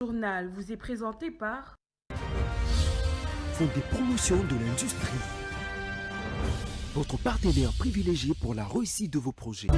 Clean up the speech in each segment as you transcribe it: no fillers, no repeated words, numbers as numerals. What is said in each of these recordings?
Journal vous est présenté par Fonds des promotions de l'industrie. Votre partenaire privilégié pour la réussite de vos projets.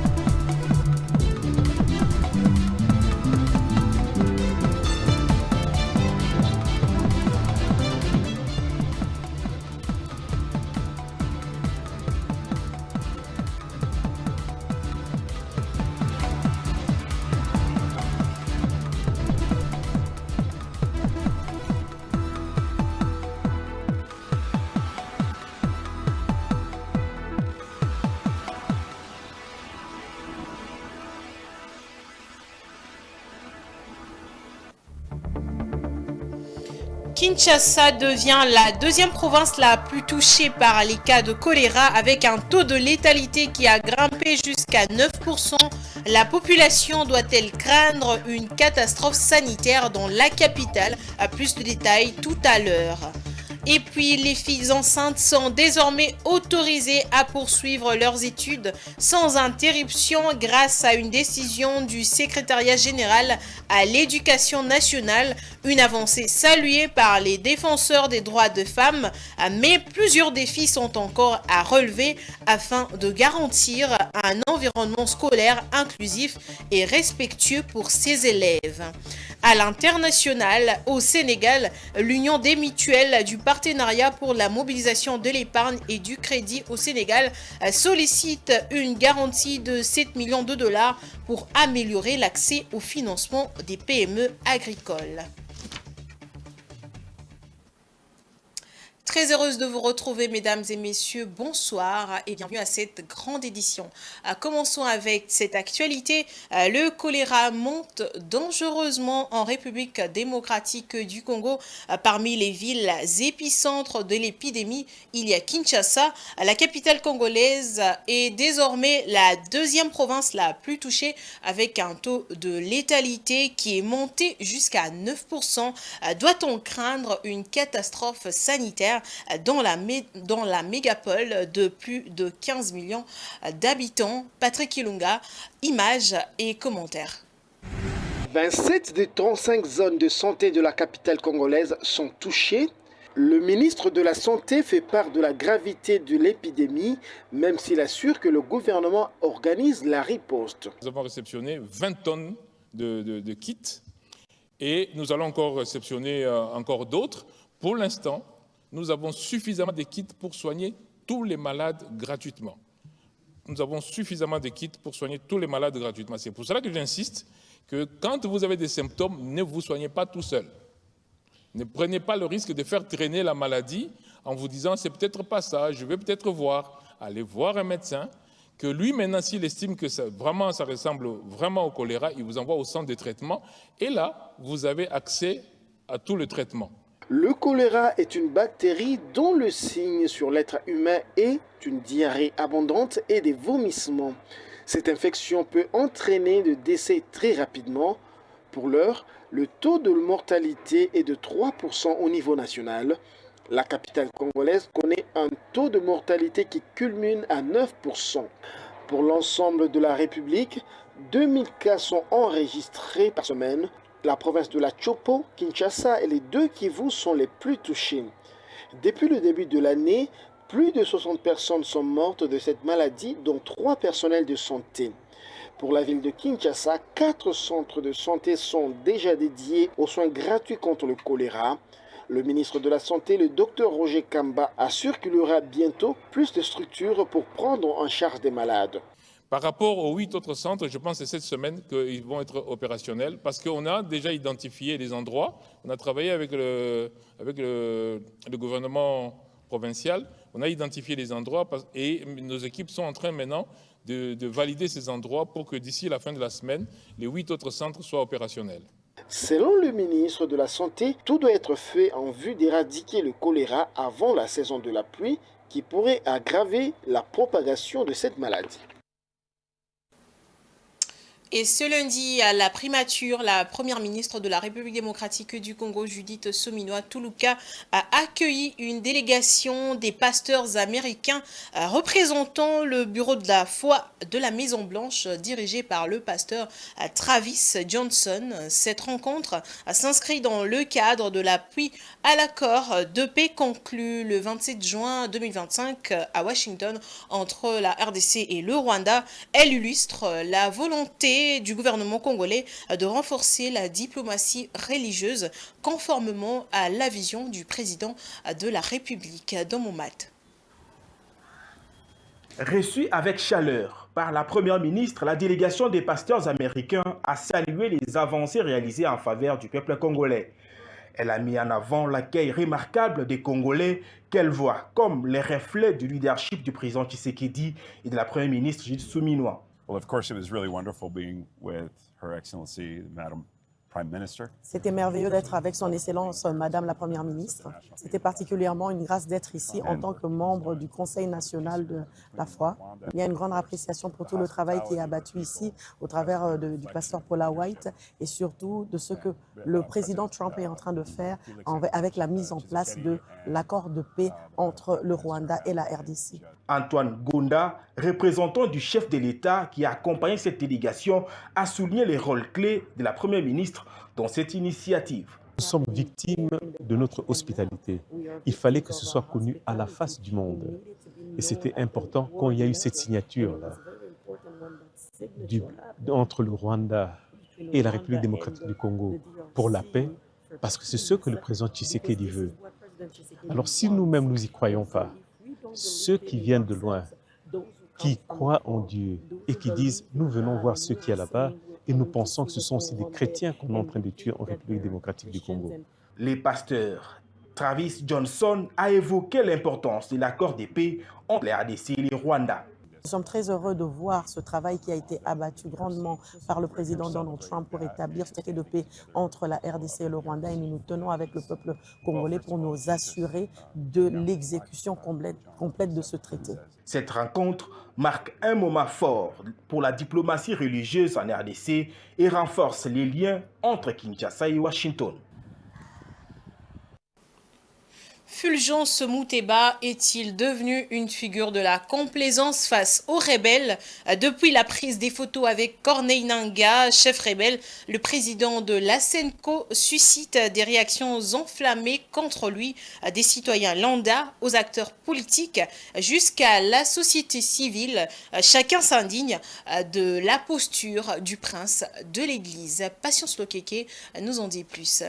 Kinshasa devient la deuxième province la plus touchée par les cas de choléra avec un taux de létalité qui a grimpé jusqu'à 9%. La population doit-elle craindre une catastrophe sanitaire dans la capitale? À plus de détails tout à l'heure. Et puis, les filles enceintes sont désormais autorisées à poursuivre leurs études sans interruption grâce à une décision du secrétariat général à l'éducation nationale, une avancée saluée par les défenseurs des droits de femmes, mais plusieurs défis sont encore à relever afin de garantir un environnement scolaire inclusif et respectueux pour ses élèves. À l'international, au Sénégal, l'Union des mutuelles du partenariat pour la mobilisation de l'épargne et du crédit au Sénégal sollicite une garantie de 7 millions de dollars pour améliorer l'accès au financement des PME agricoles. Très heureuse de vous retrouver, mesdames et messieurs. Bonsoir et bienvenue à cette grande édition. Commençons avec cette actualité. Le choléra monte dangereusement en République démocratique du Congo. Parmi les villes épicentres de l'épidémie, il y a Kinshasa. La capitale congolaise est désormais la deuxième province la plus touchée avec un taux de létalité qui est monté jusqu'à 9%. Doit-on craindre une catastrophe sanitaire dans la mégapole de plus de 15 millions d'habitants? Patrick Ilunga, images et commentaires. 27 des 35 zones de santé de la capitale congolaise sont touchées. Le ministre de la Santé fait part de la gravité de l'épidémie, même s'il assure que le gouvernement organise la riposte. Nous avons réceptionné 20 tonnes de kits et nous allons encore réceptionner encore d'autres. Pour l'instant, nous avons suffisamment de kits pour soigner tous les malades gratuitement. Nous avons suffisamment de kits pour soigner tous les malades gratuitement. C'est pour cela que j'insiste que quand vous avez des symptômes, ne vous soignez pas tout seul. Ne prenez pas le risque de faire traîner la maladie en vous disant « c'est peut-être pas ça, je vais peut-être voir ». Allez voir un médecin, que lui maintenant s'il estime que ça ressemble vraiment au choléra, il vous envoie au centre de traitement et là, vous avez accès à tout le traitement. Le choléra est une bactérie dont le signe sur l'être humain est une diarrhée abondante et des vomissements. Cette infection peut entraîner le décès très rapidement. Pour l'heure, le taux de mortalité est de 3% au niveau national. La capitale congolaise connaît un taux de mortalité qui culmine à 9%. Pour l'ensemble de la République, 2000 cas sont enregistrés par semaine. La province de la Chopo, Kinshasa et les deux Kivu sont les plus touchés. Depuis le début de l'année, plus de 60 personnes sont mortes de cette maladie, dont 3 personnels de santé. Pour la ville de Kinshasa, 4 centres de santé sont déjà dédiés aux soins gratuits contre le choléra. Le ministre de la Santé, le Dr Roger Kamba, assure qu'il y aura bientôt plus de structures pour prendre en charge des malades. Par rapport aux 8 autres centres, je pense que c'est cette semaine qu'ils vont être opérationnels parce qu'on a déjà identifié les endroits. On a travaillé avec le gouvernement provincial. On a identifié les endroits et nos équipes sont en train maintenant de valider ces endroits pour que d'ici la fin de la semaine, les 8 autres centres soient opérationnels. Selon le ministre de la Santé, tout doit être fait en vue d'éradiquer le choléra avant la saison de la pluie qui pourrait aggraver la propagation de cette maladie. Et ce lundi, à la primature, la première ministre de la République démocratique du Congo, Judith Suminwa Tuluka, a accueilli une délégation des pasteurs américains représentant le bureau de la foi de la Maison-Blanche, dirigé par le pasteur Travis Johnson. Cette rencontre s'inscrit dans le cadre de l'appui à l'accord de paix conclu le 27 juin 2025 à Washington entre la RDC et le Rwanda. Elle illustre la volonté du gouvernement congolais de renforcer la diplomatie religieuse conformément à la vision du président de la République. Dans mon mat. Reçue avec chaleur par la première ministre, la délégation des pasteurs américains a salué les avancées réalisées en faveur du peuple congolais. Elle a mis en avant l'accueil remarquable des Congolais qu'elle voit comme les reflets du leadership du président Tshisekedi et de la première ministre Judith Suminwa. Well, of course, it was really wonderful being with Her Excellency, Madam Prime Minister. C'était merveilleux d'être avec son Excellence, Madame la Première ministre. C'était particulièrement une grâce d'être ici en tant que membre du Conseil national de la foi. Il y a une grande appréciation pour tout le travail qui est abattu ici au travers du pasteur Paula White et surtout de ce que le président Trump est en train de faire avec la mise en place de l'accord de paix entre le Rwanda et la RDC. Antoine Gonda, représentant du chef de l'État qui a accompagné cette délégation, a souligné les rôles clés de la Première ministre dans cette initiative. Nous sommes victimes de notre hospitalité. Il fallait que ce soit connu à la face du monde. Et c'était important quand il y a eu cette signature-là entre le Rwanda et la République démocratique du Congo pour la paix, parce que c'est ce que le président Tshisekedi veut. Alors si nous-mêmes nous y croyons pas, ceux qui viennent de loin, qui croient en Dieu et qui disent « nous venons voir ce qu'il y a là-bas » et nous pensons que ce sont aussi des chrétiens qu'on est en train de tuer en République démocratique du Congo. Les pasteurs Travis Johnson a évoqué l'importance de l'accord de paix entre la RDC et le Rwanda. Nous sommes très heureux de voir ce travail qui a été abattu grandement par le président Donald Trump pour établir ce traité de paix entre la RDC et le Rwanda et nous nous tenons avec le peuple congolais pour nous assurer de l'exécution complète de ce traité. Cette rencontre marque un moment fort pour la diplomatie religieuse en RDC et renforce les liens entre Kinshasa et Washington. Fulgence Muteba est-il devenu une figure de la complaisance face aux rebelles? Depuis la prise des photos avec Corneille Nangaa, chef rebelle, le président de l'ASENCO suscite des réactions enflammées contre lui, des citoyens lambda aux acteurs politiques jusqu'à la société civile. Chacun s'indigne de la posture du prince de l'Église. Patience Lokeke nous en dit plus.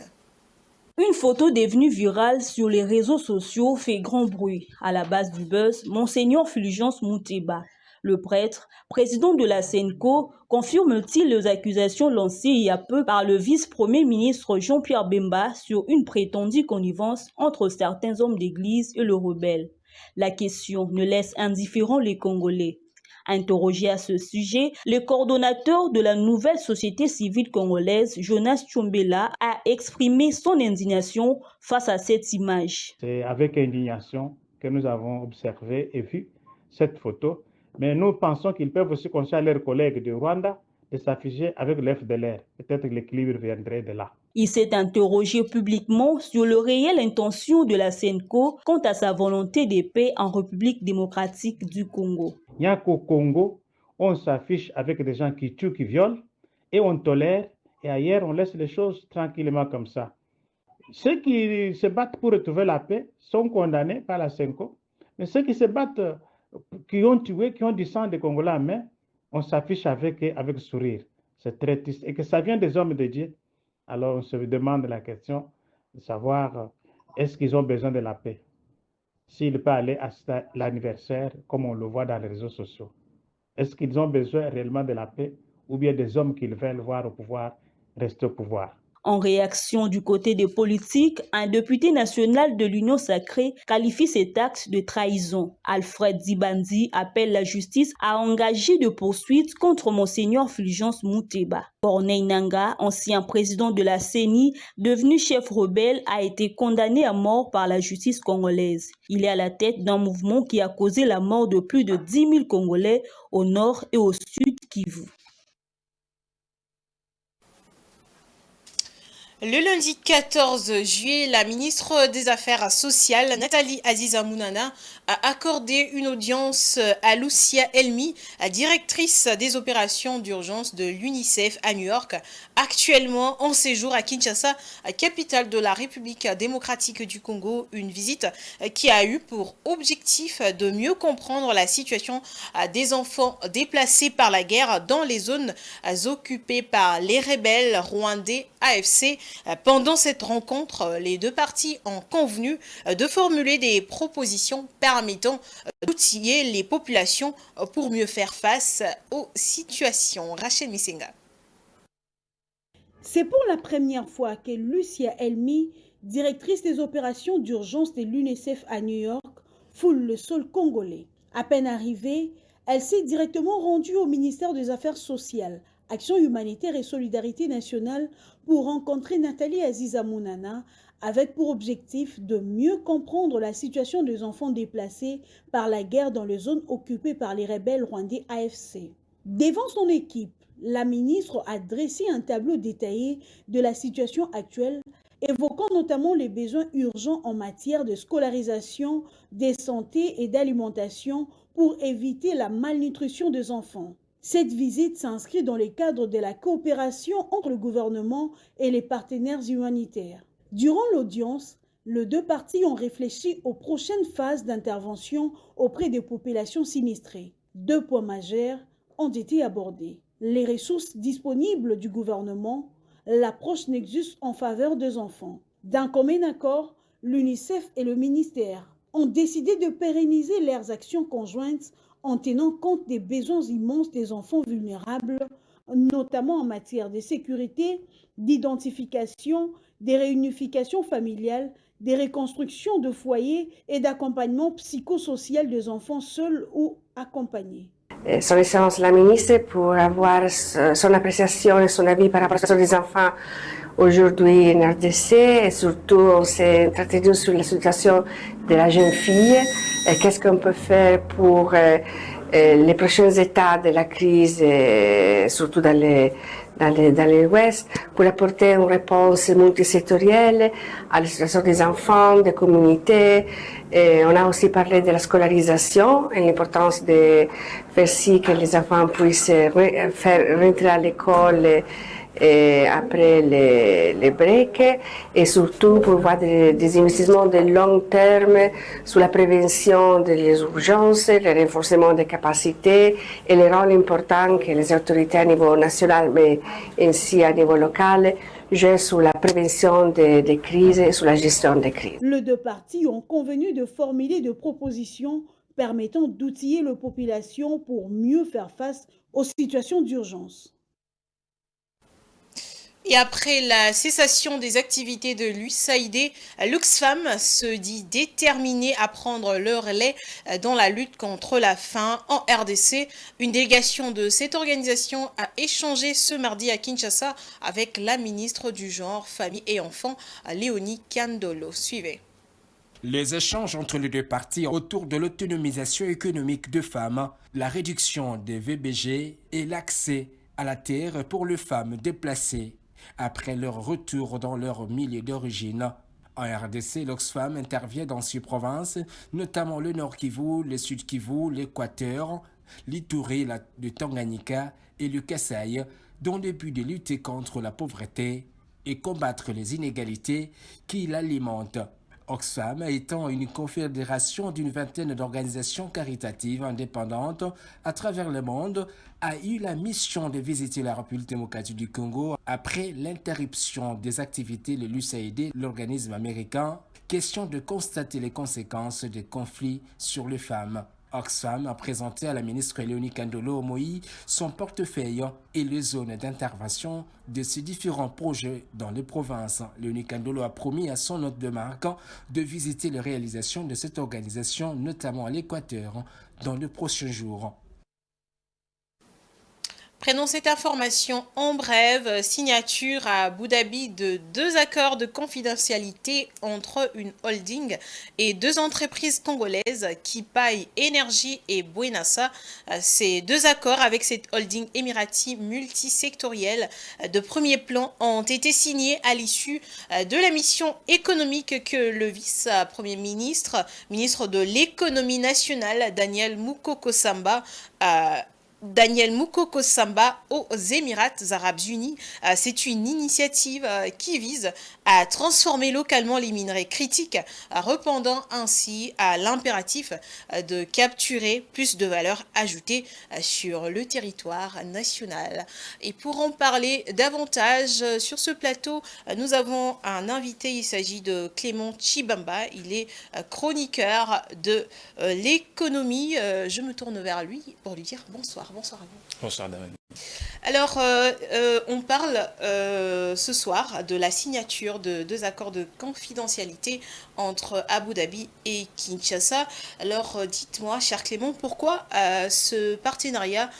Une photo devenue virale sur les réseaux sociaux fait grand bruit. À la base du buzz, Monseigneur Fulgence Muteba, le prêtre, président de la SENCO, confirme-t-il les accusations lancées il y a peu par le vice-premier ministre Jean-Pierre Bemba sur une prétendue connivence entre certains hommes d'église et le rebelle? La question ne laisse indifférents les Congolais. Interrogé à ce sujet, le coordonnateur de la nouvelle société civile congolaise, Jonas Tchombela, a exprimé son indignation face à cette image. C'est avec indignation que nous avons observé et vu cette photo, mais nous pensons qu'ils peuvent aussi conseiller à leurs collègues du Rwanda de s'afficher avec l'FDLR. Peut-être que l'équilibre viendrait de là. Il s'est interrogé publiquement sur le réelle intention de la SENCO quant à sa volonté de paix en République démocratique du Congo. Il n'y a qu'au Congo, on s'affiche avec des gens qui tuent, qui violent, et on tolère, et ailleurs on laisse les choses tranquillement comme ça. Ceux qui se battent pour retrouver la paix sont condamnés par la SENCO, mais ceux qui se battent, qui ont tué, qui ont du sang des Congolais en main, on s'affiche avec sourire. C'est très triste. Et que ça vient des hommes de Dieu. Alors on se demande la question de savoir est-ce qu'ils ont besoin de la paix? S'ils peuvent aller à l'anniversaire, comme on le voit dans les réseaux sociaux. Est-ce qu'ils ont besoin réellement de la paix ou bien des hommes qu'ils veulent voir au pouvoir rester au pouvoir? En réaction du côté des politiques, un député national de l'Union sacrée qualifie cet acte de trahison. Alfred Zibandi appelle la justice à engager de poursuites contre Monseigneur Fulgence Muteba. Corneille Nangaa, ancien président de la CENI, devenu chef rebelle, a été condamné à mort par la justice congolaise. Il est à la tête d'un mouvement qui a causé la mort de plus de 10 000 Congolais au nord et au sud Kivu. Le lundi 14 juillet, la ministre des Affaires sociales, Nathalie Aziza Mounana, a accordé une audience à Lucia Elmi, directrice des opérations d'urgence de l'UNICEF à New York, actuellement en séjour à Kinshasa, capitale de la République démocratique du Congo, une visite qui a eu pour objectif de mieux comprendre la situation des enfants déplacés par la guerre dans les zones occupées par les rebelles rwandais AFC. Pendant cette rencontre, les deux parties ont convenu de formuler des propositions permettant d'outiller les populations pour mieux faire face aux situations. Rachel Misenga. C'est pour la première fois que Lucia Elmi, directrice des opérations d'urgence de l'UNICEF à New York, foule le sol congolais. À peine arrivée, elle s'est directement rendue au ministère des Affaires sociales, Action humanitaire et solidarité nationale pour rencontrer Nathalie Aziza Mounana avec pour objectif de mieux comprendre la situation des enfants déplacés par la guerre dans les zones occupées par les rebelles rwandais AFC. Devant son équipe, la ministre a dressé un tableau détaillé de la situation actuelle, évoquant notamment les besoins urgents en matière de scolarisation, de santé et d'alimentation pour éviter la malnutrition des enfants. Cette visite s'inscrit dans le cadre de la coopération entre le gouvernement et les partenaires humanitaires. Durant l'audience, les deux parties ont réfléchi aux prochaines phases d'intervention auprès des populations sinistrées. Deux points majeurs ont été abordés. Les ressources disponibles du gouvernement, l'approche Nexus en faveur des enfants. D'un commun accord, l'UNICEF et le ministère ont décidé de pérenniser leurs actions conjointes en tenant compte des besoins immenses des enfants vulnérables, notamment en matière de sécurité, d'identification, de réunification familiale, de reconstruction de foyers et d'accompagnement psychosocial des enfants seuls ou accompagnés. Son Excellence la ministre pour avoir son appréciation et son avis par rapport à la situation des enfants aujourd'hui en RDC et surtout on s'est entretenu sur la situation de la jeune fille et qu'est-ce qu'on peut faire pour les prochains états de la crise, surtout dans l'Ouest, pour apporter une réponse multisectorielle à la situation des enfants, des communautés. Et on a aussi parlé de la scolarisation et l'importance de faire si que les enfants puissent rentrer à l'école après les breaks et surtout pour voir des investissements de long terme sur la prévention des urgences, le renforcement des capacités et le rôle important que les autorités à niveau national mais ainsi à niveau local jouent sur la prévention des crises et sur la gestion des crises. Les deux parties ont convenu de formuler des propositions permettant d'outiller la population pour mieux faire face aux situations d'urgence. Et après la cessation des activités de l'USAID, l'Oxfam se dit déterminée à prendre le relais dans la lutte contre la faim en RDC. Une délégation de cette organisation a échangé ce mardi à Kinshasa avec la ministre du Genre, Famille et Enfants, Léonie Kandolo. Suivez. Les échanges entre les deux parties autour de l'autonomisation économique des femmes, la réduction des VBG et l'accès à la terre pour les femmes déplacées après leur retour dans leur milieu d'origine. En RDC, l'Oxfam intervient dans 6 provinces, notamment le Nord Kivu, le Sud Kivu, l'Équateur, l'Ituri, le Tanganyika et le Kasaï, dont le but de lutter contre la pauvreté et combattre les inégalités qui l'alimentent. Oxfam étant une confédération d'une vingtaine d'organisations caritatives indépendantes à travers le monde, a eu la mission de visiter la République démocratique du Congo après l'interruption des activités de l'USAID, l'organisme américain, question de constater les conséquences des conflits sur les femmes. Oxfam a présenté à la ministre Léonie Kandolo Moïse son portefeuille et les zones d'intervention de ces différents projets dans les provinces. Léonie Kandolo a promis à son hôte de marque de visiter les réalisations de cette organisation, notamment à l'Équateur, dans les prochains jours. Prenons cette information en bref. Signature à Abu Dhabi de 2 accords de confidentialité entre une holding et 2 entreprises congolaises, Kipai Energy et Buenasa. Ces 2 accords avec cette holding émirati multisectorielle de premier plan ont été signés à l'issue de la mission économique que le vice-premier ministre, ministre de l'économie nationale, Daniel Moukoko Samba aux Émirats Arabes Unis. C'est une initiative qui vise à transformer localement les minerais critiques, répondant ainsi à l'impératif de capturer plus de valeur ajoutée sur le territoire national. Et pour en parler davantage sur ce plateau, nous avons un invité, il s'agit de Clément Chibamba, il est chroniqueur de l'économie. Je me tourne vers lui pour lui dire bonsoir. Bonsoir à vous. Bonsoir, Damani. Alors, on parle ce soir de la signature de 2 accords de confidentialité entre Abu Dhabi et Kinshasa. Alors, dites-moi, cher Clément, pourquoi ce partenariat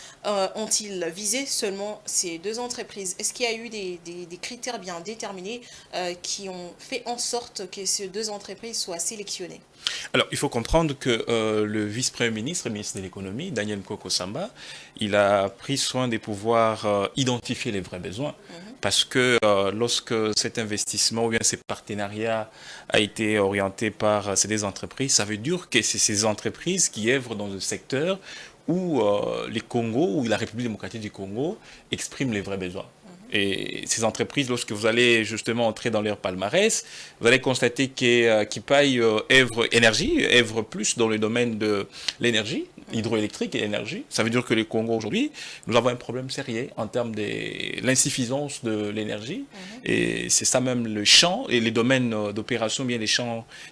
ont-ils visé seulement ces 2 entreprises? Est-ce qu'il y a eu des critères bien déterminés qui ont fait en sorte que ces 2 entreprises soient sélectionnées? Alors, il faut comprendre que le vice-premier ministre, ministre de l'économie, Daniel Moukoko Samba, il a pris soin de pouvoir identifier les vrais besoins. Parce que lorsque cet investissement ou bien ces partenariats a été orienté par ces 2 entreprises, ça veut dire que c'est ces entreprises qui œuvrent dans un secteur où les Congo ou la République démocratique du Congo expriment les vrais besoins. Et ces entreprises, lorsque vous allez justement entrer dans leur palmarès, vous allez constater qu'Kipai œuvre plus dans le domaine de l'énergie, hydroélectrique et l'énergie. Ça veut dire que le Congo aujourd'hui, nous avons un problème sérieux en termes de l'insuffisance de l'énergie. Et c'est ça même le champ et les domaines d'opération, bien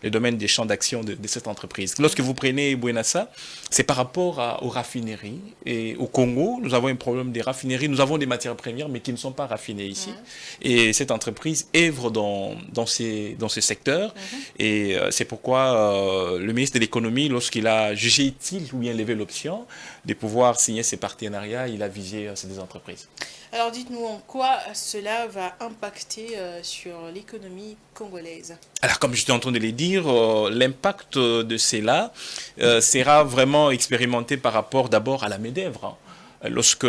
les domaines des champs d'action de cette entreprise. Lorsque vous prenez Buenasa, c'est par rapport aux raffineries. Et au Congo, nous avons un problème des raffineries. Nous avons des matières premières, mais qui ne sont pas raffinées ici. Et cette entreprise œuvre dans ces secteurs. Et c'est pourquoi le ministre de l'économie, lorsqu'il a jugé utile ou bien levé l'option de pouvoir signer ces partenariats, il a visé ces 2 entreprises. Alors dites-nous en quoi cela va impacter sur l'économie congolaise? Alors comme je suis en train de le dire, l'impact de cela sera vraiment expérimenté par rapport d'abord à la main-d'œuvre. Lorsque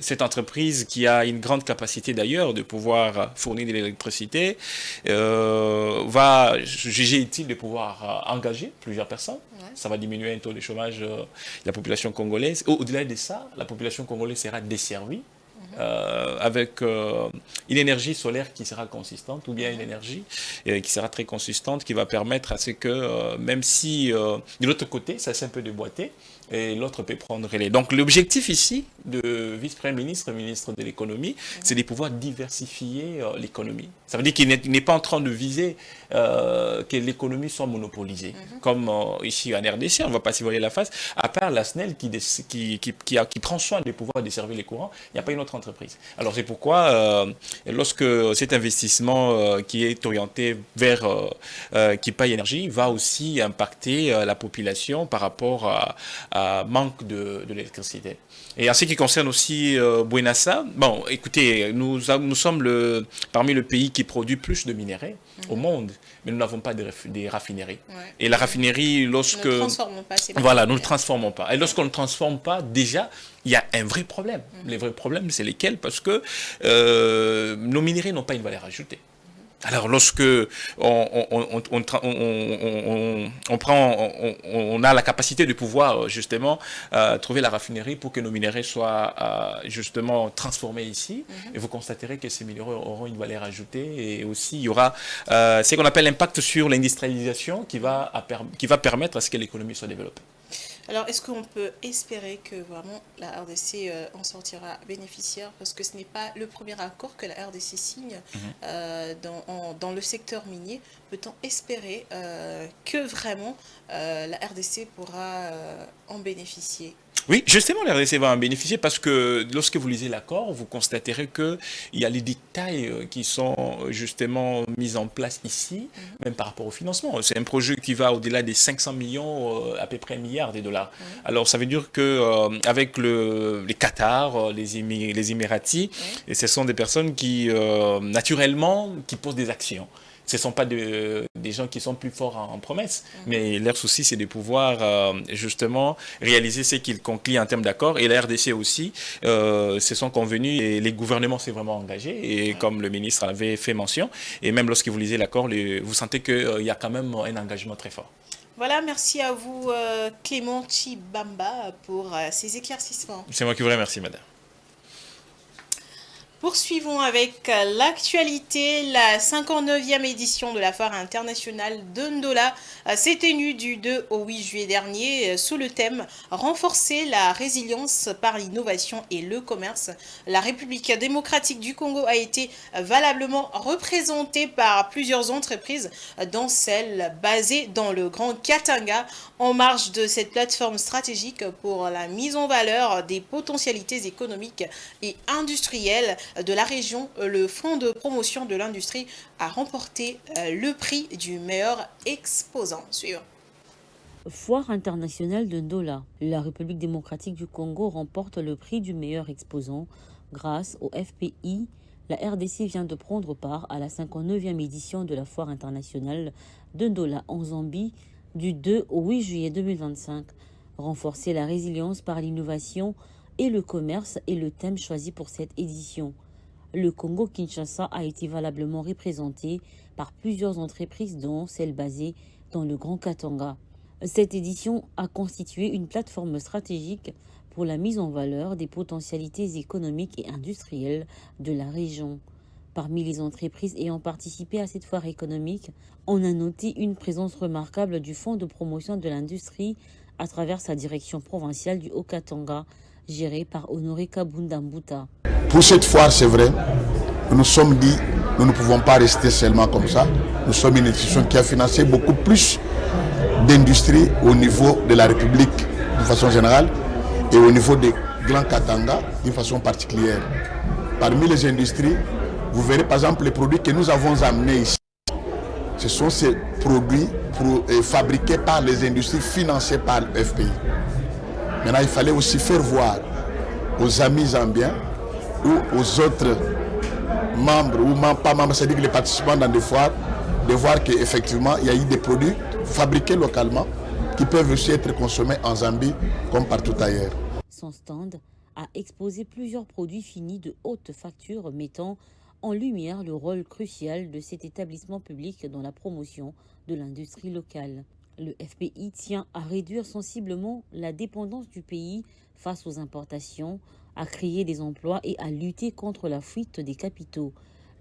cette entreprise, qui a une grande capacité d'ailleurs de pouvoir fournir de l'électricité, va juger utile de pouvoir engager plusieurs personnes, ça va diminuer un taux de chômage de la population congolaise. Au-delà de ça, la population congolaise sera desservie avec une énergie solaire qui sera consistante, ou bien une énergie qui sera très consistante, qui va permettre à ce que, même si de l'autre côté, ça c'est un peu déboîté, et l'autre peut prendre relais. Donc l'objectif ici de vice-premier ministre, ministre de l'économie, c'est de pouvoir diversifier l'économie. Ça veut dire qu'il n'est pas en train de viser que l'économie soit monopolisée. Comme ici en RDC, on ne va pas s'y voiler la face, à part la SNEL qui prend soin de pouvoir desservir les courants, il n'y a pas une autre entreprise. Alors c'est pourquoi lorsque cet investissement qui est orienté vers Kipai Énergie va aussi impacter la population par rapport à manque de l'électricité. Et en ce qui concerne aussi Buenasa, bon, écoutez, nous sommes parmi les pays qui produit plus de minerais au monde, mais nous n'avons pas de raffinerie. Et la raffinerie, lorsque... Nous ne transformons pas. Voilà, nous ne transformons pas. Et lorsqu'on ne transforme pas, déjà, il y a un vrai problème. Les vrais problèmes, c'est lesquels? Parce que nos minerais n'ont pas une valeur ajoutée. Alors lorsque on a la capacité de pouvoir justement trouver la raffinerie pour que nos minéraux soient justement transformés ici, et vous constaterez que ces minéraux auront une valeur ajoutée, et aussi il y aura ce qu'on appelle l'impact sur l'industrialisation qui va permettre à ce que l'économie soit développée. Alors, est-ce qu'on peut espérer que vraiment la RDC en sortira bénéficiaire? Parce que ce n'est pas le premier accord que la RDC signe dans le secteur minier. Peut-on espérer que vraiment la RDC pourra en bénéficier? Oui, justement, la RDC va en bénéficier parce que lorsque vous lisez l'accord, vous constaterez qu'il y a les détails qui sont justement mis en place ici, même par rapport au financement. C'est un projet qui va au-delà des 500 millions, à peu près milliards de dollars. Alors, ça veut dire qu'avec les Qatar, les Émiratis, et ce sont des personnes qui, naturellement, qui posent des actions. Ce ne sont pas des gens qui sont plus forts en promesses, mais leur souci, c'est de pouvoir justement réaliser ce qu'ils concluent en termes d'accord. Et la RDC aussi, se sont convenus et les gouvernements s'est vraiment engagés. Et comme le ministre avait fait mention, et même lorsque vous lisez l'accord, vous sentez qu'il y a quand même un engagement très fort. Voilà, merci à vous Clément Chibamba pour ces éclaircissements. C'est moi qui vous remercie, madame. Poursuivons avec l'actualité. La 59e édition de la Foire internationale de Ndola s'est tenue du 2 au 8 juillet dernier sous le thème « Renforcer la résilience par l'innovation et le commerce ». La République démocratique du Congo a été valablement représentée par plusieurs entreprises, dont celle basée dans le Grand Katanga, en marge de cette plateforme stratégique pour la mise en valeur des potentialités économiques et industrielles de la région. Le Fonds de promotion de l'industrie a remporté le prix du meilleur exposant. Suivant. Foire internationale de Ndola. La République démocratique du Congo remporte le prix du meilleur exposant grâce au FPI. La RDC vient de prendre part à la 59e édition de la Foire internationale de Ndola en Zambie du 2 au 8 juillet 2025. Renforcer la résilience par l'innovation et le commerce est le thème choisi pour cette édition. Le Congo-Kinshasa a été valablement représenté par plusieurs entreprises, dont celle basée dans le Grand Katanga. Cette édition a constitué une plateforme stratégique pour la mise en valeur des potentialités économiques et industrielles de la région. Parmi les entreprises ayant participé à cette foire économique, on a noté une présence remarquable du Fonds de promotion de l'industrie à travers sa direction provinciale du Haut-Katanga, gérée par Honoré Kabunda Mbuta. Pour cette foire, c'est vrai, nous nous sommes dit, nous ne pouvons pas rester seulement comme ça. Nous sommes une institution qui a financé beaucoup plus d'industries au niveau de la République de façon générale et au niveau des Grands Katanga d'une façon particulière. Parmi les industries, vous verrez par exemple les produits que nous avons amenés ici. Ce sont ces produits fabriqués par les industries financées par le FPI. Maintenant, il fallait aussi faire voir aux amis zambiens ou aux autres membres ou pas membres, c'est-à-dire que les participants dans des foires, de voir qu'effectivement, il y a eu des produits fabriqués localement qui peuvent aussi être consommés en Zambie comme partout ailleurs. Son stand a exposé plusieurs produits finis de haute facture mettant en lumière le rôle crucial de cet établissement public dans la promotion de l'industrie locale. Le FPI tient à réduire sensiblement la dépendance du pays face aux importations, à créer des emplois et à lutter contre la fuite des capitaux.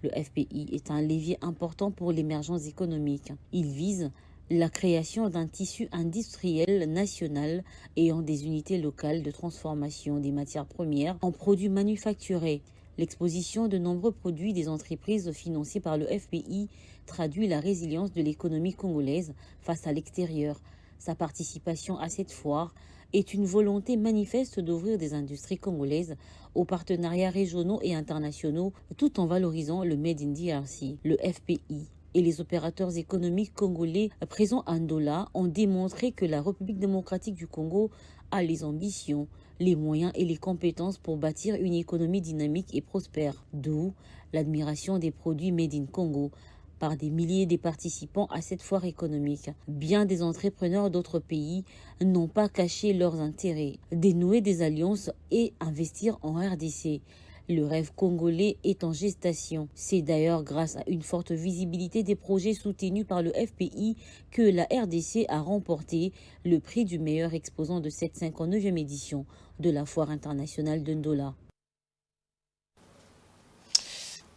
Le FPI est un levier important pour l'émergence économique. Il vise la création d'un tissu industriel national ayant des unités locales de transformation des matières premières en produits manufacturés. L'exposition de nombreux produits des entreprises financées par le FPI traduit la résilience de l'économie congolaise face à l'extérieur. Sa participation à cette foire est une volonté manifeste d'ouvrir des industries congolaises aux partenariats régionaux et internationaux tout en valorisant le Made in DRC. Le FPI et les opérateurs économiques congolais présents à Ndola ont démontré que la République démocratique du Congo a les ambitions, les moyens et les compétences pour bâtir une économie dynamique et prospère. D'où l'admiration des produits Made in Congo par des milliers de participants à cette foire économique. Bien des entrepreneurs d'autres pays n'ont pas caché leurs intérêts, dénouer des alliances et investir en RDC. Le rêve congolais est en gestation. C'est d'ailleurs grâce à une forte visibilité des projets soutenus par le FPI que la RDC a remporté le prix du meilleur exposant de cette 59e édition de la Foire internationale de Ndola.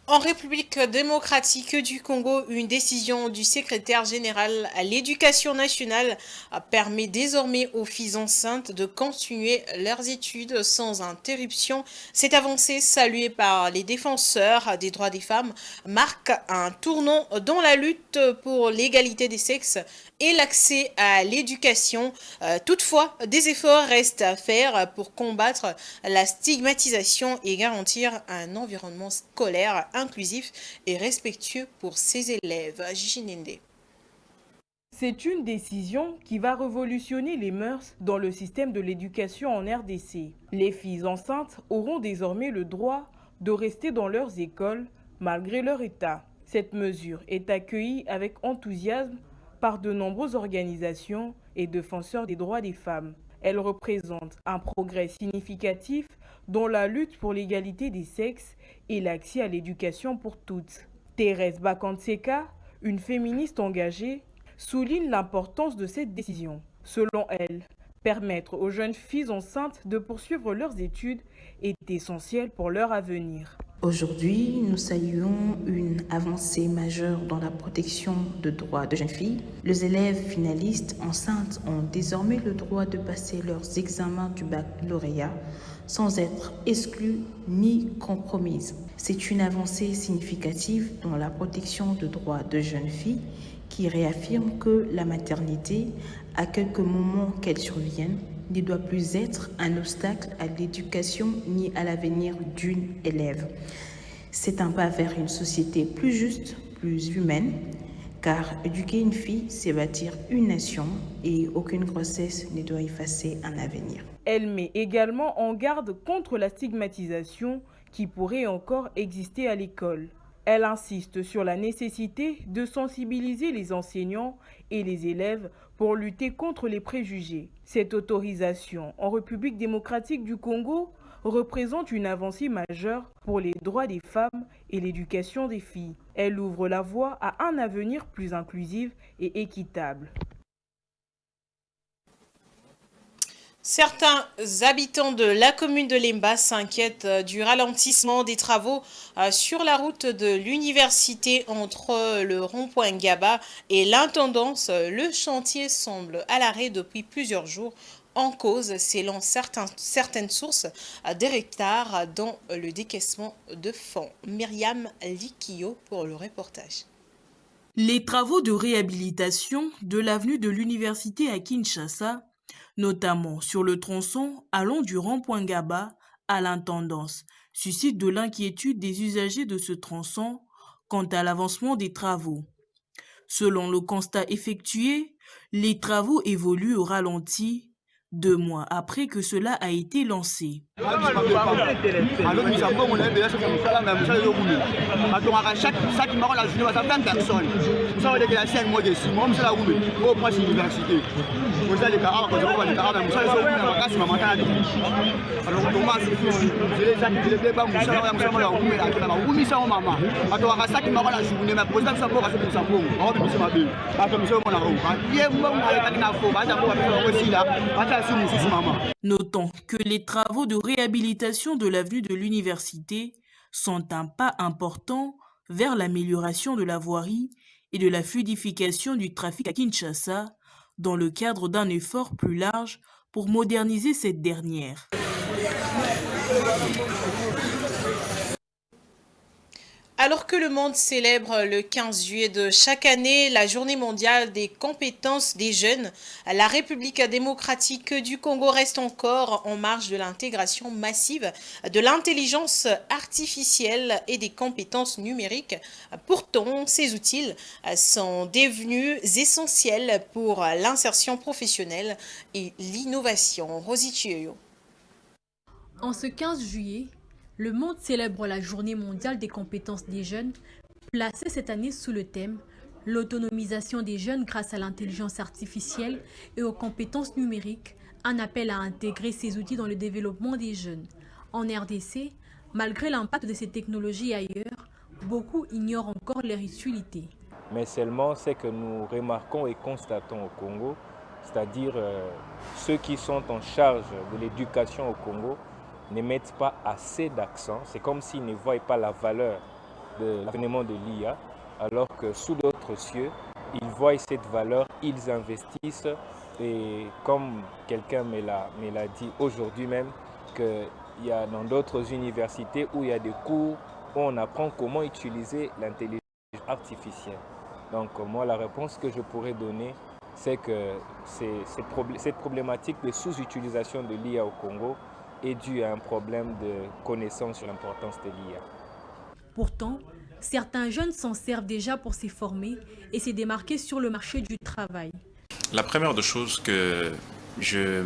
En République démocratique du Congo, une décision du secrétaire général à l'éducation nationale permet désormais aux filles enceintes de continuer leurs études sans interruption. Cette avancée, saluée par les défenseurs des droits des femmes, marque un tournant dans la lutte pour l'égalité des sexes et l'accès à l'éducation. Toutefois, des efforts restent à faire pour combattre la stigmatisation et garantir un environnement scolaire inclusif et respectueux pour ses élèves. Gigi. C'est une décision qui va révolutionner les mœurs dans le système de l'éducation en RDC. Les filles enceintes auront désormais le droit de rester dans leurs écoles malgré leur état. Cette mesure est accueillie avec enthousiasme par de nombreuses organisations et défenseurs des droits des femmes. Elle représente un progrès significatif dans la lutte pour l'égalité des sexes et l'accès à l'éducation pour toutes. Thérèse Bakantseka, une féministe engagée, souligne l'importance de cette décision. Selon elle, permettre aux jeunes filles enceintes de poursuivre leurs études est essentiel pour leur avenir. Aujourd'hui, nous saluons une avancée majeure dans la protection des droits de jeunes filles. Les élèves finalistes enceintes ont désormais le droit de passer leurs examens du baccalauréat sans être exclues ni compromises. C'est une avancée significative dans la protection des droits de jeunes filles qui réaffirme que la maternité, à quelques moments qu'elle survienne, ne doit plus être un obstacle à l'éducation ni à l'avenir d'une élève. C'est un pas vers une société plus juste, plus humaine, car éduquer une fille, c'est bâtir une nation et aucune grossesse ne doit effacer un avenir. Elle met également en garde contre la stigmatisation qui pourrait encore exister à l'école. Elle insiste sur la nécessité de sensibiliser les enseignants et les élèves pour lutter contre les préjugés. Cette autorisation en République démocratique du Congo représente une avancée majeure pour les droits des femmes et l'éducation des filles. Elle ouvre la voie à un avenir plus inclusif et équitable. Certains habitants de la commune de Lemba s'inquiètent du ralentissement des travaux sur la route de l'université entre le rond-point Gaba et l'intendance. Le chantier semble à l'arrêt depuis plusieurs jours. En cause, selon certaines sources, des retards dans le décaissement de fonds. Myriam Likio pour le reportage. Les travaux de réhabilitation de l'avenue de l'université à Kinshasa, notamment sur le tronçon allant du rond-point Gaba à l'intendance, suscitent de l'inquiétude des usagers de ce tronçon quant à l'avancement des travaux. Selon le constat effectué, les travaux évoluent au ralenti 2 mois après que cela a été lancé. Notons que les travaux de réhabilitation de l'avenue de l'université sont un pas important vers l'amélioration de la voirie et de la fluidification du trafic à Kinshasa dans le cadre d'un effort plus large pour moderniser cette dernière. Alors que le monde célèbre le 15 juillet de chaque année la journée mondiale des compétences des jeunes, la République démocratique du Congo reste encore en marge de l'intégration massive de l'intelligence artificielle et des compétences numériques. Pourtant, ces outils sont devenus essentiels pour l'insertion professionnelle et l'innovation. Rosie Chioyo. En ce 15 juillet, le monde célèbre la Journée mondiale des compétences des jeunes, placée cette année sous le thème « L'autonomisation des jeunes grâce à l'intelligence artificielle et aux compétences numériques, un appel à intégrer ces outils dans le développement des jeunes ». En RDC, malgré l'impact de ces technologies ailleurs, beaucoup ignorent encore leur utilité. Mais seulement ce que nous remarquons et constatons au Congo, c'est-à-dire ceux qui sont en charge de l'éducation au Congo, ne mettent pas assez d'accent. C'est comme s'ils ne voient pas la valeur de l'avènement de l'IA, alors que sous d'autres cieux, ils voient cette valeur, ils investissent. Et comme quelqu'un me l'a dit aujourd'hui même, qu'il y a dans d'autres universités où il y a des cours où on apprend comment utiliser l'intelligence artificielle. Donc moi, la réponse que je pourrais donner, c'est que cette problématique de sous-utilisation de l'IA au Congo est due à un problème de connaissance sur l'importance de l'IA. Pourtant, certains jeunes s'en servent déjà pour s'y former et se démarquer sur le marché du travail. La première des choses que je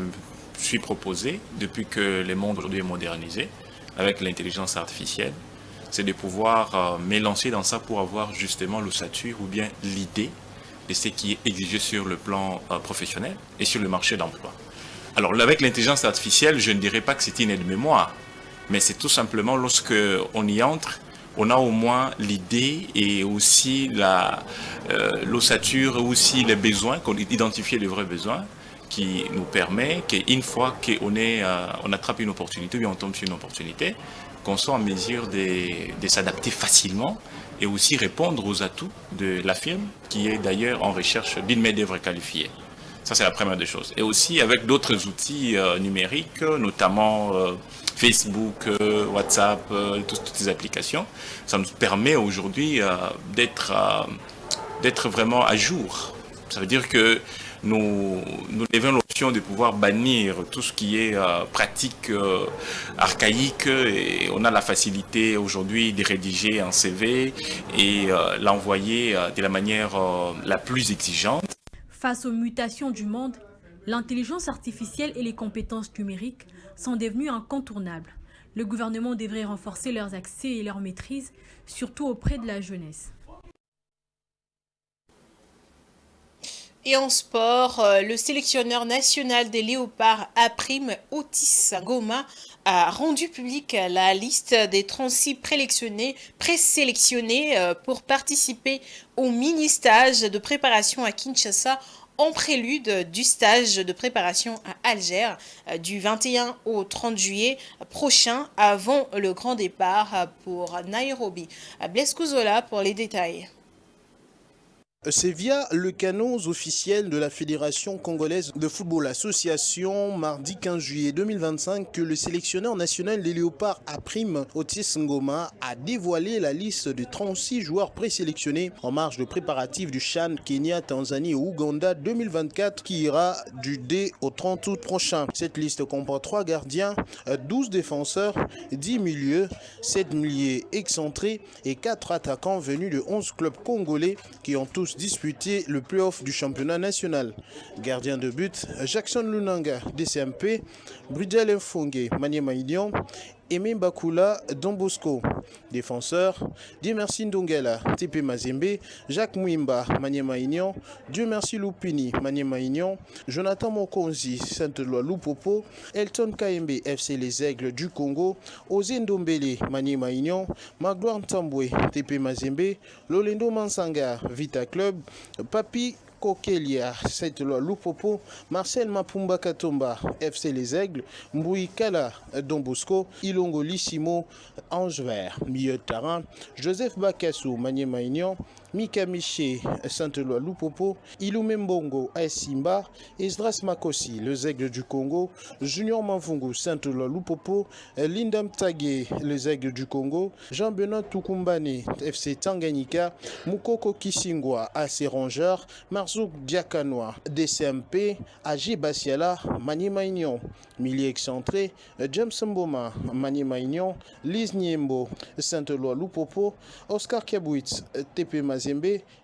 suis proposé depuis que le monde aujourd'hui est modernisé avec l'intelligence artificielle, c'est de pouvoir m'élancer dans ça pour avoir justement l'ossature ou bien l'idée de ce qui est exigé sur le plan professionnel et sur le marché d'emploi. Alors avec l'intelligence artificielle, je ne dirais pas que c'est une aide-mémoire, mais c'est tout simplement lorsque on y entre, on a au moins l'idée et aussi l'ossature, aussi les besoins, qu'on identifie les vrais besoins, qui nous permet qu'une fois qu'on attrape une opportunité ou bien on tombe sur une opportunité, qu'on soit en mesure de s'adapter facilement et aussi répondre aux atouts de la firme qui est d'ailleurs en recherche d'une main-d'œuvre qualifiée. Ça, c'est la première des choses. Et aussi avec d'autres outils numériques, notamment Facebook, WhatsApp, toutes ces applications, ça nous permet aujourd'hui d'être vraiment à jour. Ça veut dire que nous avons l'option de pouvoir bannir tout ce qui est pratique archaïque et on a la facilité aujourd'hui de rédiger un CV et l'envoyer de la manière la plus exigeante. Face aux mutations du monde, l'intelligence artificielle et les compétences numériques sont devenues incontournables. Le gouvernement devrait renforcer leurs accès et leur maîtrise, surtout auprès de la jeunesse. Et en sport, le sélectionneur national des Léopards A', Otis Ngoma, a rendu publique la liste des 36 présélectionnés pour participer au mini-stage de préparation à Kinshasa en prélude du stage de préparation à Alger du 21 au 30 juillet prochain avant le grand départ pour Nairobi. Blaise Kouzola pour les détails. C'est via le canal officiel de la Fédération congolaise de football association, mardi 15 juillet 2025, que le sélectionneur national des Léopards A', Otis Ngoma, a dévoilé la liste de 36 joueurs présélectionnés en marge de préparatifs du CHAN Kenya, Tanzanie et Ouganda 2024 qui ira du 2 au 30 août prochain. Cette liste comprend 3 gardiens, 12 défenseurs, 10 milieux, 7 milieux excentrés et 4 attaquants venus de 11 clubs congolais qui ont tous disputé le play-off du championnat national. Gardien de but, Jackson Lunanga, DCMP, Bridel Mfongue, Maniema Union, Aimé Bakula, Don Bosco. Défenseur, Dieu merci Ndongela, TP Mazembe, Jacques Mouimba, Maniema Union, Dieu merci Lupini, Maniema Union, Jonathan Mokonzi, Sainte-Loi Lupopo, Elton Kaembe, FC Les Aigles du Congo, Ozé Ndombele, Maniema Union, Magloire Ntambwe, TP Mazembe, Lolendo Mansanga, Vita Club, Papi Kokelia, Sainte-Loi Lupopo, Marcel Mapumba Katomba, FC Les Aigles, Mboui Kala, Don Bosco, Ilongo Lissimo, Ange Vert, milieu de terrain, Joseph Bakassou, Maniema Union, Mika Miché, Sainte-Loi Lupopo, Ilume Mbongo, Simba, Esdras Makosi, Les Aigles du Congo, Junior Manfungu, Sainte-Loi Lupopo, Lindam Tagé, Les Aigles du Congo, Jean-Benoît Tukumbani, FC Tanganyika, Mukoko Kisingwa, AC Rangers, Marzouk Diakanoa, DCMP, AG Basiala, Maniema Union, milieu excentré, James Mboma, Maniema Union, Liz Niembo, Sainte-Loi Lupopo, Oscar Kabouitz, TP Mazembe,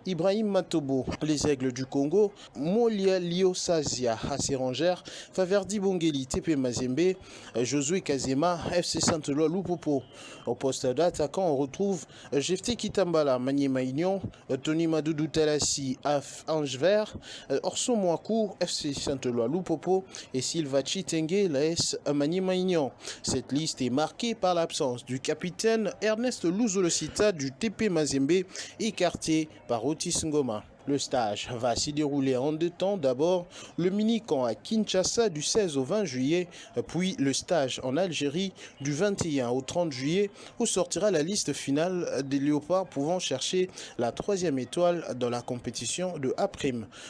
Ibrahim Matobo, Les Aigles du Congo, Molia Liosazia, AC Rangers, Faverdi Bongeli, TP Mazembe, Josué Kazema, FC Sainte-Loi Lupopo. Au poste d'attaquant, on retrouve Jefté Kitambala, Maniema Union, Tony Madoudou Talassi, Ange Vert, Orso Mouakou, FC Sainte-Loi Lupopo et Sylva Chitenge, l'AS Maniema Union. Cette liste est marquée par l'absence du capitaine Ernest Louzolosita du TP Mazembe, écarté par Otis Ngoma. Le stage va s'y dérouler en 2 temps. D'abord, le mini-camp à Kinshasa du 16 au 20 juillet, puis le stage en Algérie du 21 au 30 juillet, où sortira la liste finale des léopards pouvant chercher la 3e étoile dans la compétition de A'.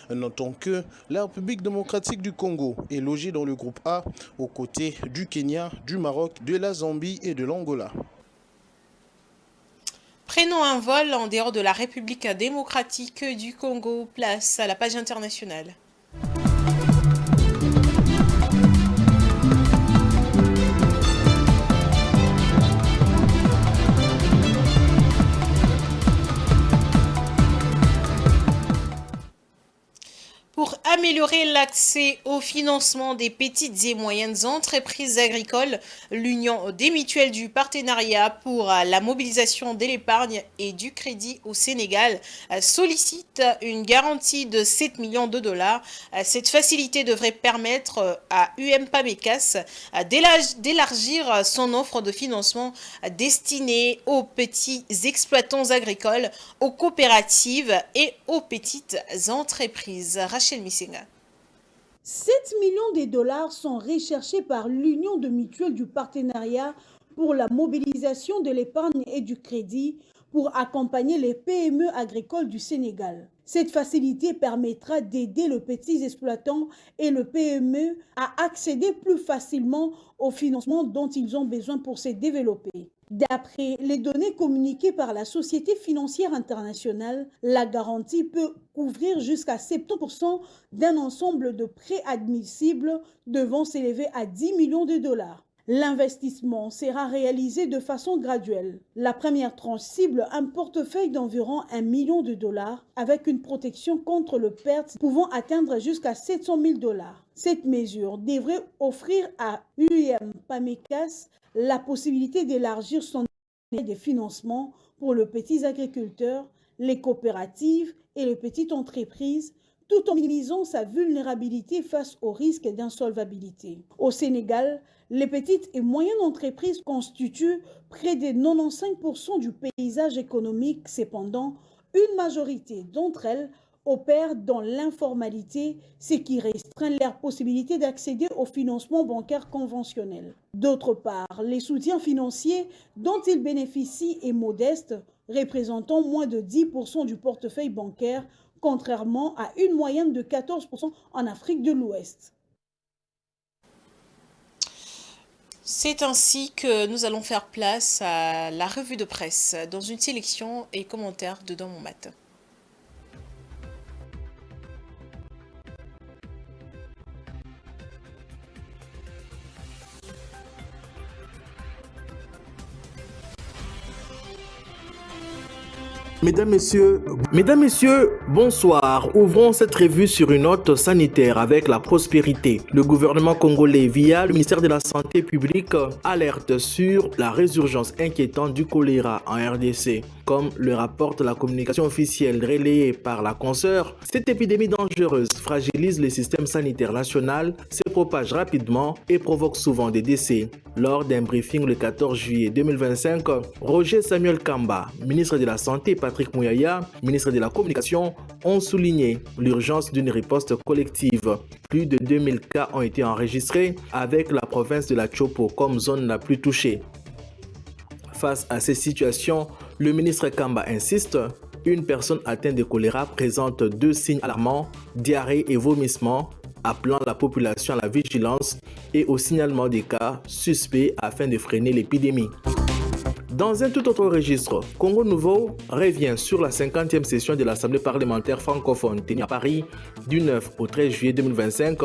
Notons que la République démocratique du Congo est logée dans le groupe A, aux côtés du Kenya, du Maroc, de la Zambie et de l'Angola. Prenons un vol en dehors de la République démocratique du Congo. Place à la page internationale. Pour améliorer l'accès au financement des petites et moyennes entreprises agricoles, l'Union des mutuelles du partenariat pour la mobilisation de l'épargne et du crédit au Sénégal sollicite une garantie de 7 millions de dollars. Cette facilité devrait permettre à UM-PAMECAS d'élargir son offre de financement destinée aux petits exploitants agricoles, aux coopératives et aux petites entreprises. Rachel Missinga. 7 millions de dollars sont recherchés par l'Union de mutuelles du partenariat pour la mobilisation de l'épargne et du crédit pour accompagner les PME agricoles du Sénégal. Cette facilité permettra d'aider les petits exploitants et le PME à accéder plus facilement au financement dont ils ont besoin pour se développer. D'après les données communiquées par la Société financière internationale, la garantie peut couvrir jusqu'à 70% d'un ensemble de prêts admissibles devant s'élever à 10 millions de dollars. L'investissement sera réalisé de façon graduelle. La première tranche cible un portefeuille d'environ 1 million de dollars avec une protection contre le perte pouvant atteindre jusqu'à 700 000 dollars. Cette mesure devrait offrir à UM-PAMECAS la possibilité d'élargir son aide de financement pour les petits agriculteurs, les coopératives et les petites entreprises, tout en minimisant sa vulnérabilité face au risque d'insolvabilité. Au Sénégal, les petites et moyennes entreprises constituent près de 95% du paysage économique. Cependant, une majorité d'entre elles opèrent dans l'informalité, ce qui restreint leur possibilité d'accéder au financement bancaire conventionnel. D'autre part, les soutiens financiers dont ils bénéficient est modeste, représentant moins de 10% du portefeuille bancaire, contrairement à une moyenne de 14% en Afrique de l'Ouest. C'est ainsi que nous allons faire place à la revue de presse dans une sélection et commentaires de Dans mon matin. Mesdames, Messieurs, bonsoir. Ouvrons cette revue sur une note sanitaire avec la prospérité. Le gouvernement congolais, via le ministère de la Santé publique, alerte sur la résurgence inquiétante du choléra en RDC. Comme le rapporte la communication officielle relayée par la consoeur, cette épidémie dangereuse fragilise le système sanitaire national, se propage rapidement et provoque souvent des décès. Lors d'un briefing le 14 juillet 2025, Roger Samuel Kamba, ministre de la Santé, Patrick Mouyaya, ministre de la Communication, ont souligné l'urgence d'une riposte collective. Plus de 2000 cas ont été enregistrés avec la province de la Chopo comme zone la plus touchée. Face à ces situations, le ministre Kamba insiste, une personne atteinte de choléra présente 2 signes alarmants, diarrhée et vomissement, appelant la population à la vigilance et au signalement des cas suspects afin de freiner l'épidémie. Dans un tout autre registre, Congo Nouveau revient sur la 50e session de l'Assemblée parlementaire francophone tenue à Paris du 9 au 13 juillet 2025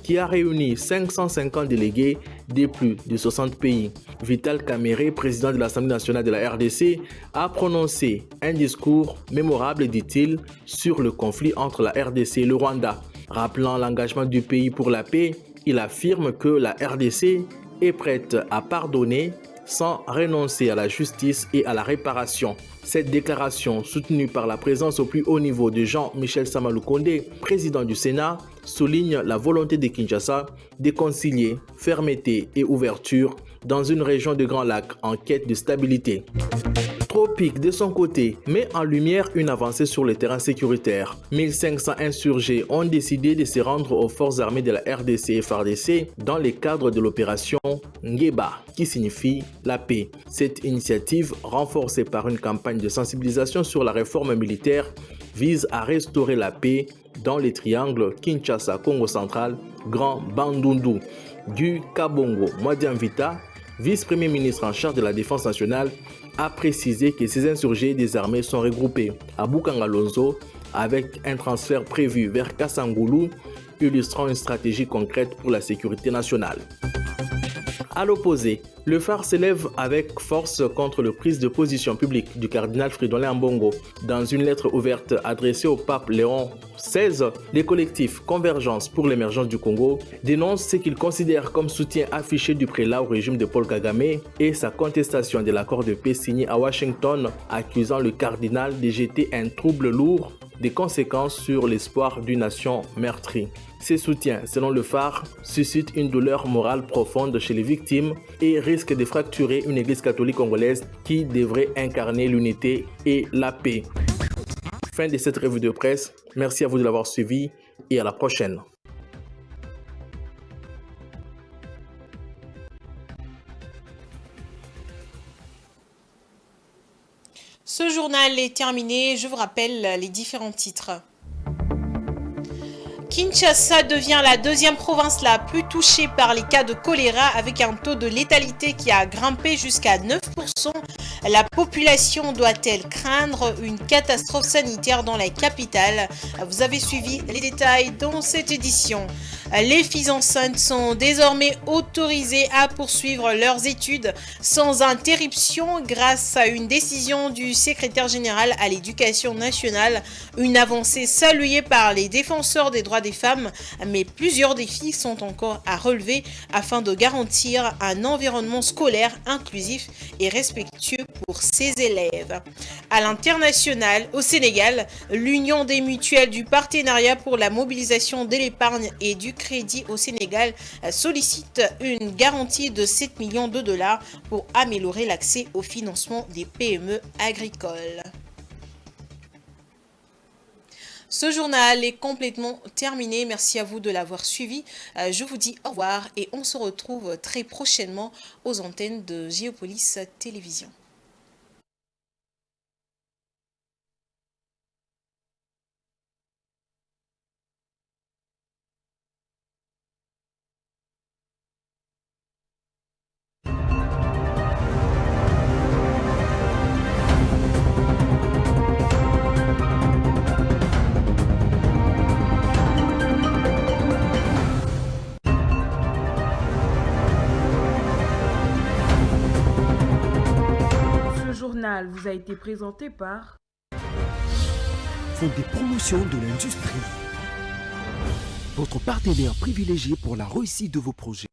qui a réuni 550 délégués de plus de 60 pays. Vital Kamerhe, président de l'Assemblée nationale de la RDC, a prononcé un discours mémorable, dit-il, sur le conflit entre la RDC et le Rwanda. Rappelant l'engagement du pays pour la paix, il affirme que la RDC est prête à pardonner sans renoncer à la justice et à la réparation. Cette déclaration, soutenue par la présence au plus haut niveau de Jean-Michel Samaloukonde, président du Sénat, souligne la volonté de Kinshasa de concilier fermeté et ouverture dans une région de Grand Lac en quête de stabilité. Tropique, de son côté, met en lumière une avancée sur le terrain sécuritaire. 1500 insurgés ont décidé de se rendre aux forces armées de la RDC et FARDC dans le cadre de l'opération Ngeba, qui signifie la paix. Cette initiative, renforcée par une campagne de sensibilisation sur la réforme militaire, vise à restaurer la paix dans les triangles Kinshasa-Congo central, Grand Bandundu. Du Kabongo, Mwadi Mvita, vice-premier ministre en charge de la défense nationale, a précisé que ces insurgés des armées sont regroupés à Bukangalonzo avec un transfert prévu vers Kassangoulou, illustrant une stratégie concrète pour la sécurité nationale. À l'opposé, le phare s'élève avec force contre la prise de position publique du cardinal Fridolin Ambongo. Dans une lettre ouverte adressée au pape Léon XVI, les collectifs Convergence pour l'émergence du Congo dénoncent ce qu'ils considèrent comme soutien affiché du prélat au régime de Paul Kagame et sa contestation de l'accord de paix signé à Washington, accusant le cardinal de jeter un trouble lourd des conséquences sur l'espoir d'une nation meurtrie. Ces soutiens, selon le phare, suscitent une douleur morale profonde chez les victimes et risquent de fracturer une église catholique congolaise qui devrait incarner l'unité et la paix. Fin de cette revue de presse. Merci à vous de l'avoir suivi et à la prochaine. Ce journal est terminé. Je vous rappelle les différents titres. Kinshasa devient la deuxième province la plus touchée par les cas de choléra avec un taux de létalité qui a grimpé jusqu'à 9%. La population doit-elle craindre une catastrophe sanitaire dans la capitale? Vous avez suivi les détails dans cette édition. Les filles enceintes sont désormais autorisées à poursuivre leurs études sans interruption grâce à une décision du secrétaire général à l'éducation nationale. Une avancée saluée par les défenseurs des droits des femmes, mais plusieurs défis sont encore à relever afin de garantir un environnement scolaire inclusif et respectueux pour ses élèves. À l'international, au Sénégal, l'Union des mutuelles du partenariat pour la mobilisation de l'épargne et du crédit au Sénégal sollicite une garantie de 7 millions de dollars pour améliorer l'accès au financement des PME agricoles. Ce journal est complètement terminé. Merci à vous de l'avoir suivi. Je vous dis au revoir et on se retrouve très prochainement aux antennes de Géopolis Télévision. Vous a été présenté par Fonds des promotions de l'industrie, votre partenaire privilégié pour la réussite de vos projets.